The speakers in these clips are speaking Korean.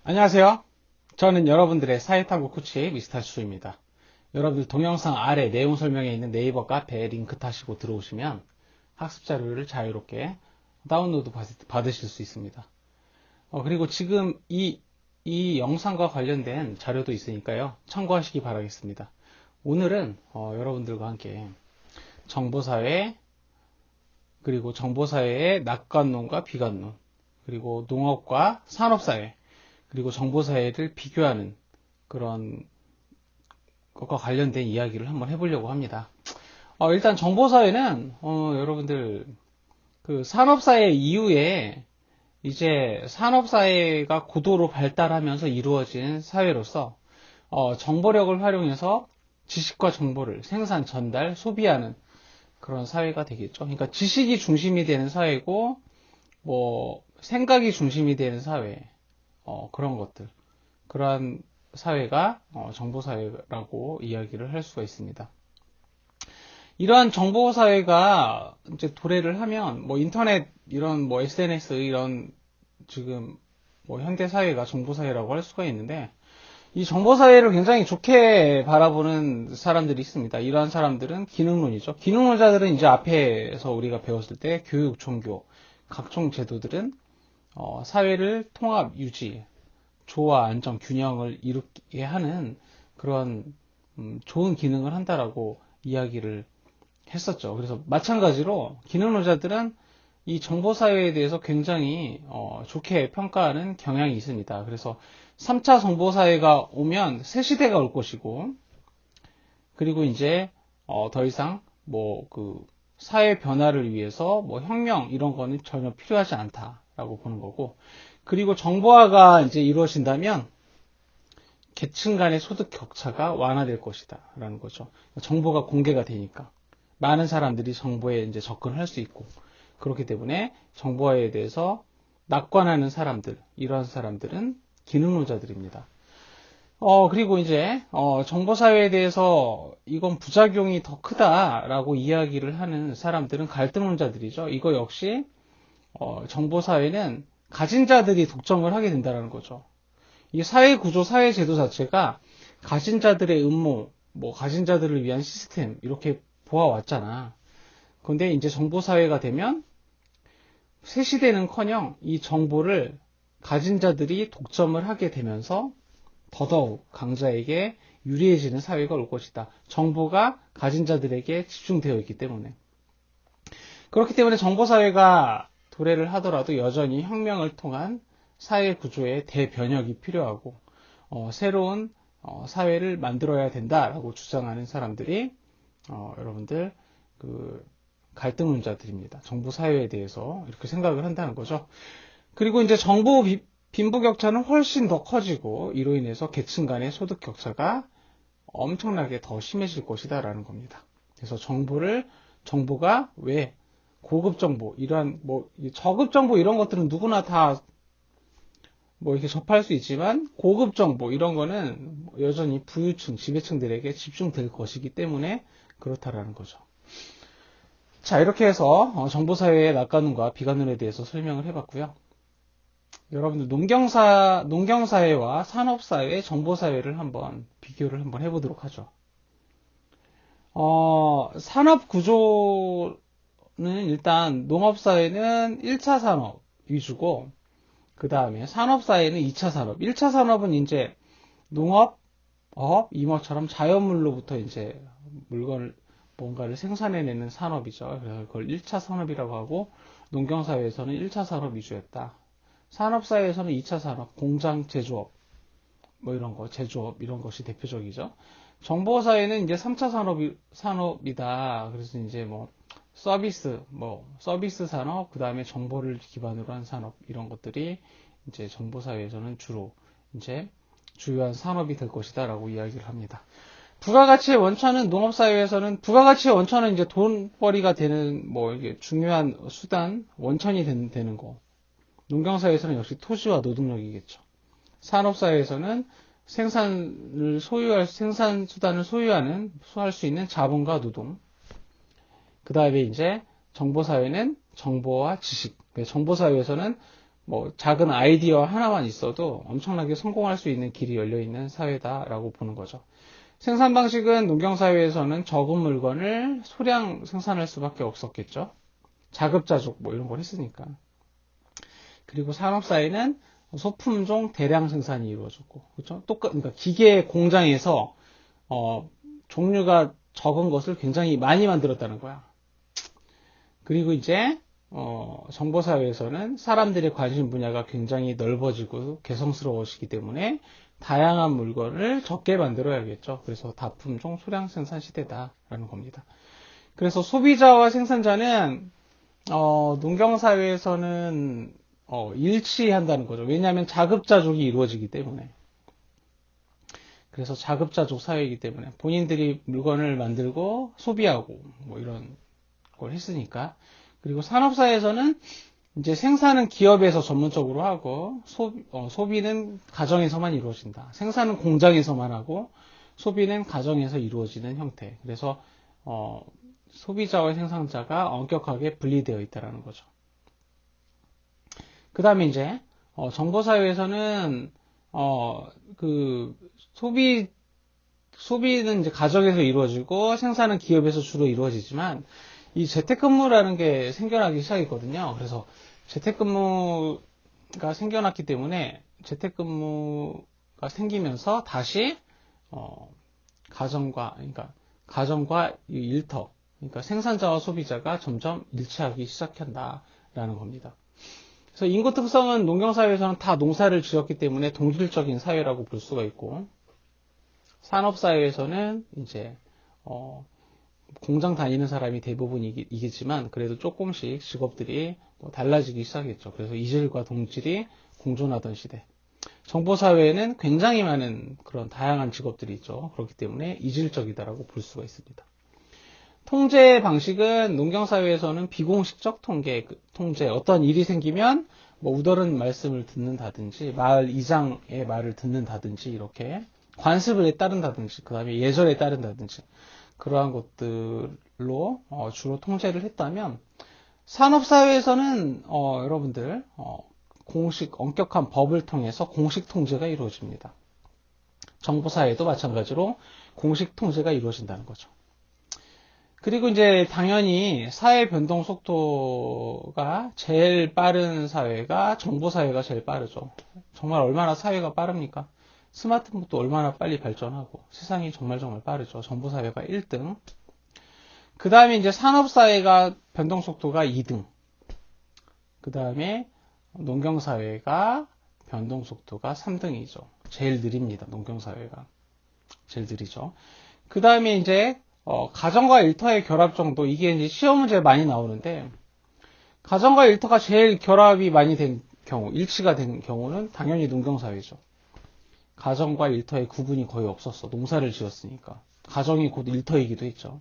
안녕하세요. 저는 여러분들의 사회탐구 코치 미스터 슈입니다. 여러분들 동영상 아래 내용 설명에 있는 네이버 카페 링크 타시고 들어오시면 학습 자료를 자유롭게 다운로드 받으실 수 있습니다. 그리고 지금 이 영상과 관련된 자료도 있으니까요. 참고하시기 바라겠습니다. 오늘은 여러분들과 함께 정보사회, 그리고 정보사회의 낙관론과 비관론, 그리고 농업과 산업사회, 그리고 정보사회를 비교하는 그런 것과 관련된 이야기를 한번 해보려고 합니다. 일단 정보사회는 여러분들 그 산업사회 이후에 이제 산업사회가 고도로 발달하면서 이루어진 사회로서 정보력을 활용해서 지식과 정보를 생산, 전달, 소비하는 그런 사회가 되겠죠. 그러니까 지식이 중심이 되는 사회고 생각이 중심이 되는 사회, 그런 것들, 그러한 사회가 정보사회라고 이야기를 할 수가 있습니다. 이러한 정보사회가 이제 도래를 하면 인터넷 이런 SNS 이런 지금 현대사회가 정보사회라고 할 수가 있는데, 이 정보사회를 굉장히 좋게 바라보는 사람들이 있습니다. 이러한 사람들은 기능론이죠. 기능론자들은 이제 앞에서 우리가 배웠을 때 교육, 종교, 각종 제도들은 사회를 통합, 유지, 조화, 안정, 균형을 이루게 하는 그런 좋은 기능을 한다라고 이야기를 했었죠. 그래서 마찬가지로 기능론자들은 이 정보사회에 대해서 굉장히 좋게 평가하는 경향이 있습니다. 그래서 3차 정보사회가 오면 새 시대가 올 것이고, 그리고 이제 더 이상 그 사회 변화를 위해서 혁명 이런 거는 전혀 필요하지 않다라고 보는 거고, 그리고 정보화가 이제 이루어진다면 계층 간의 소득 격차가 완화될 것이다 라는 거죠. 정보가 공개가 되니까 많은 사람들이 정보에 이제 접근할 수 있고, 그렇기 때문에 정보화에 대해서 낙관하는 사람들, 이러한 사람들은 기능론자들입니다. 그리고 이제 정보사회에 대해서 이건 부작용이 더 크다라고 이야기를 하는 사람들은 갈등론자들이죠. 이거 역시 정보사회는 가진 자들이 독점을 하게 된다는 거죠. 이 사회 구조, 사회 제도 자체가 가진 자들의 음모, 가진 자들을 위한 시스템 이렇게 보아왔잖아. 그런데 이제 정보사회가 되면 새 시대는커녕 이 정보를 가진 자들이 독점을 하게 되면서 더더욱 강자에게 유리해지는 사회가 올 것이다. 정보가 가진 자들에게 집중되어 있기 때문에. 그렇기 때문에 정보사회가 도래를 하더라도 여전히 혁명을 통한 사회 구조의 대변혁이 필요하고 새로운 사회를 만들어야 된다라고 주장하는 사람들이 여러분들 그 갈등론자들입니다. 정보사회에 대해서 이렇게 생각을 한다는 거죠. 그리고 이제 정보 빈부격차는 훨씬 더 커지고 이로 인해서 계층 간의 소득 격차가 엄청나게 더 심해질 것이다라는 겁니다. 그래서 정보가 왜 고급 정보, 이러한 저급 정보 이런 것들은 누구나 다 이렇게 접할 수 있지만 고급 정보 이런 거는 여전히 부유층, 지배층들에게 집중될 것이기 때문에 그렇다라는 거죠. 자, 이렇게 해서 정보사회의 낙관론과 비관론에 대해서 설명을 해봤고요. 여러분들 농경사회와 산업사회, 정보사회를 한번 비교를 한번 해보도록 하죠. 산업구조는 일단 농업사회는 1차 산업 위주고, 그 다음에 산업사회는 2차 산업. 1차 산업은 이제 농업, 어업, 임업처럼 자연물로부터 이제 뭔가를 생산해내는 산업이죠. 그래서 그걸 1차 산업이라고 하고, 농경사회에서는 1차 산업 위주였다. 산업사회에서는 2차 산업, 공장, 제조업, 제조업, 이런 것이 대표적이죠. 정보사회는 이제 3차 산업이다. 그래서 이제 서비스 산업, 그 다음에 정보를 기반으로 한 산업, 이런 것들이 이제 정보사회에서는 주로 이제 주요한 산업이 될 것이다 라고 이야기를 합니다. 부가가치의 원천은 농업사회에서는 부가가치의 원천은 이제 돈벌이가 되는 이게 중요한 수단, 원천이 되는 거. 농경사회에서는 역시 토지와 노동력이겠죠. 산업사회에서는 생산 수단을 소유할 수 있는 자본과 노동. 그 다음에 이제 정보사회는 정보와 지식. 정보사회에서는 뭐 작은 아이디어 하나만 있어도 엄청나게 성공할 수 있는 길이 열려 있는 사회다라고 보는 거죠. 생산 방식은 농경사회에서는 적은 물건을 소량 생산할 수밖에 없었겠죠. 자급자족 뭐 이런 걸 했으니까. 그리고 산업사회는 소품종 대량 생산이 이루어졌고, 그렇죠? 그러니까 기계 공장에서 종류가 적은 것을 굉장히 많이 만들었다는 거야. 그리고 이제 정보사회에서는 사람들의 관심 분야가 굉장히 넓어지고 개성스러워지기 때문에 다양한 물건을 적게 만들어야겠죠. 그래서 다품종 소량 생산 시대다라는 겁니다. 그래서 소비자와 생산자는 농경사회에서는 일치한다는 거죠. 왜냐하면 자급자족이 이루어지기 때문에. 그래서 자급자족 사회이기 때문에 본인들이 물건을 만들고 소비하고 뭐 이런 걸 했으니까. 그리고 산업사회에서는 이제 생산은 기업에서 전문적으로 하고 소비는 가정에서만 이루어진다. 생산은 공장에서만 하고 소비는 가정에서 이루어지는 형태. 그래서 소비자와 생산자가 엄격하게 분리되어 있다는 거죠. 그 다음에 이제 정보사회에서는 그 소비는 이제 가정에서 이루어지고 생산은 기업에서 주로 이루어지지만 이 재택근무라는 게 생겨나기 시작했거든요. 그래서 재택근무가 생겨났기 때문에 재택근무가 생기면서 다시 가정과 일터, 그러니까 생산자와 소비자가 점점 일치하기 시작한다라는 겁니다. 그래서 인구 특성은 농경사회에서는 다 농사를 지었기 때문에 동질적인 사회라고 볼 수가 있고, 산업사회에서는 이제 공장 다니는 사람이 대부분이겠지만 그래도 조금씩 직업들이 달라지기 시작했죠. 그래서 이질과 동질이 공존하던 시대. 정보사회에는 굉장히 많은 그런 다양한 직업들이 있죠. 그렇기 때문에 이질적이다라고 볼 수가 있습니다. 통제 방식은 농경사회에서는 비공식적 통제, 어떤 일이 생기면 뭐 우더른 말씀을 듣는다든지 마을 이장의 말을 듣는다든지 이렇게 관습에 따른다든지 그 다음에 예절에 따른다든지 그러한 것들로 주로 통제를 했다면 산업사회에서는 여러분들 엄격한 법을 통해서 공식 통제가 이루어집니다. 정보사회도 마찬가지로 공식 통제가 이루어진다는 거죠. 그리고 이제 당연히 사회 변동 속도가 제일 빠른 사회가 정보사회가 제일 빠르죠. 정말 얼마나 사회가 빠릅니까? 스마트폰도 얼마나 빨리 발전하고 세상이 정말 빠르죠. 정보사회가 1등. 그 다음에 이제 산업사회가 변동 속도가 2등. 그 다음에 농경사회가 변동 속도가 3등이죠. 제일 느립니다. 농경사회가. 제일 느리죠. 그 다음에 이제 가정과 일터의 결합 정도, 이게 이제 시험 문제에 많이 나오는데, 가정과 일터가 제일 결합이 많이 된 경우, 일치가 된 경우는 당연히 농경사회죠. 가정과 일터의 구분이 거의 없었어. 농사를 지었으니까. 가정이 곧 일터이기도 했죠.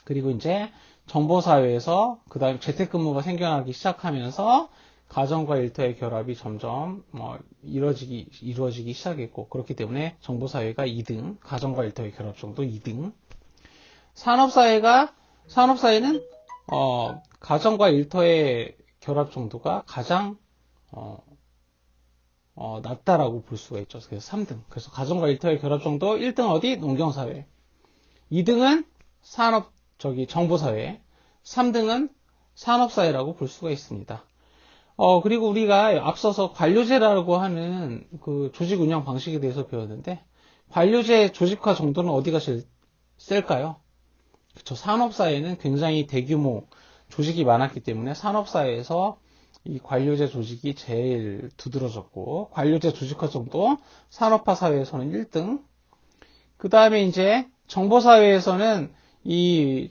그리고 이제 정보사회에서 그 다음에 재택근무가 생겨나기 시작하면서 가정과 일터의 결합이 점점 이루어지기 시작했고, 그렇기 때문에 정보사회가 2등, 가정과 일터의 결합 정도 2등. 산업사회는 가정과 일터의 결합 정도가 가장 낮다라고 볼 수가 있죠. 그래서 3등. 그래서 가정과 일터의 결합 정도 1등 어디? 농경사회. 2등은 정보사회. 3등은 산업사회라고 볼 수가 있습니다. 그리고 우리가 앞서서 관료제라고 하는 그 조직 운영 방식에 대해서 배웠는데, 관료제 조직화 정도는 어디가 제일 셀까요? 그렇죠. 산업사회는 굉장히 대규모 조직이 많았기 때문에 산업사회에서 이 관료제 조직이 제일 두드러졌고, 관료제 조직화 정도 산업화 사회에서는 1등. 그 다음에 이제 정보사회에서는 이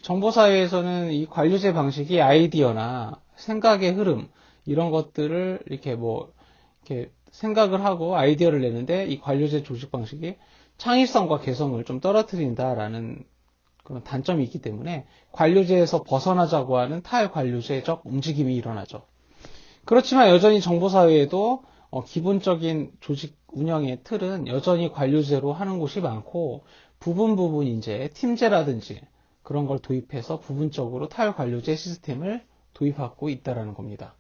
관료제 방식이 아이디어나 생각의 흐름, 이런 것들을 이렇게 생각을 하고 아이디어를 내는데, 이 관료제 조직 방식이 창의성과 개성을 좀 떨어뜨린다라는 그런 단점이 있기 때문에 관료제에서 벗어나자고 하는 탈관료제적 움직임이 일어나죠. 그렇지만 여전히 정보사회에도 기본적인 조직 운영의 틀은 여전히 관료제로 하는 곳이 많고, 부분 이제 팀제라든지 그런 걸 도입해서 부분적으로 탈관료제 시스템을 도입하고 있다는 겁니다.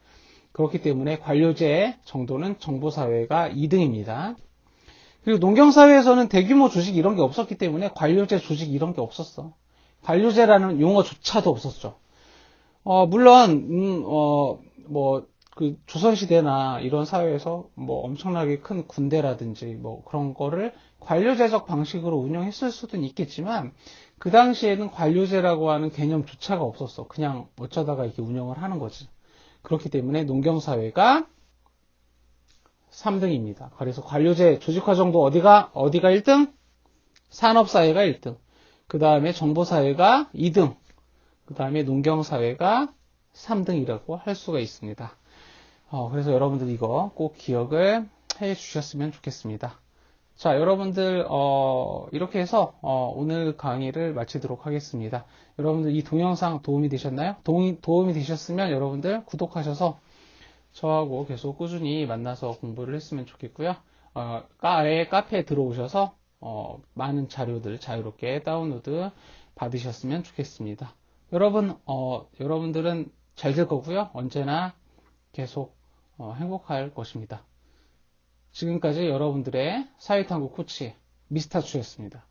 그렇기 때문에 관료제 정도는 정보사회가 2등입니다. 그리고 농경사회에서는 대규모 조직 이런 게 없었기 때문에 관료제 조직 이런 게 없었어. 관료제라는 용어조차도 없었죠. 물론, 그 조선시대나 이런 사회에서 뭐 엄청나게 큰 군대라든지 뭐 그런 거를 관료제적 방식으로 운영했을 수도 있겠지만, 그 당시에는 관료제라고 하는 개념조차가 없었어. 그냥 어쩌다가 이렇게 운영을 하는 거지. 그렇기 때문에 농경사회가 3등입니다. 그래서 관료제 조직화 정도 어디가 1등? 산업사회가 1등. 그 다음에 정보사회가 2등. 그 다음에 농경사회가 3등이라고 할 수가 있습니다. 그래서 여러분들 이거 꼭 기억을 해 주셨으면 좋겠습니다. 자, 여러분들, 이렇게 해서, 오늘 강의를 마치도록 하겠습니다. 여러분들 이 동영상 도움이 되셨나요? 도움이 되셨으면 여러분들 구독하셔서 저하고 계속 꾸준히 만나서 공부를 했으면 좋겠고요. 아래 카페에 들어오셔서, 많은 자료들 자유롭게 다운로드 받으셨으면 좋겠습니다. 여러분들은 잘 될 거고요. 언제나 계속 행복할 것입니다. 지금까지 여러분들의 사회탐구 코치 미스터 추였습니다.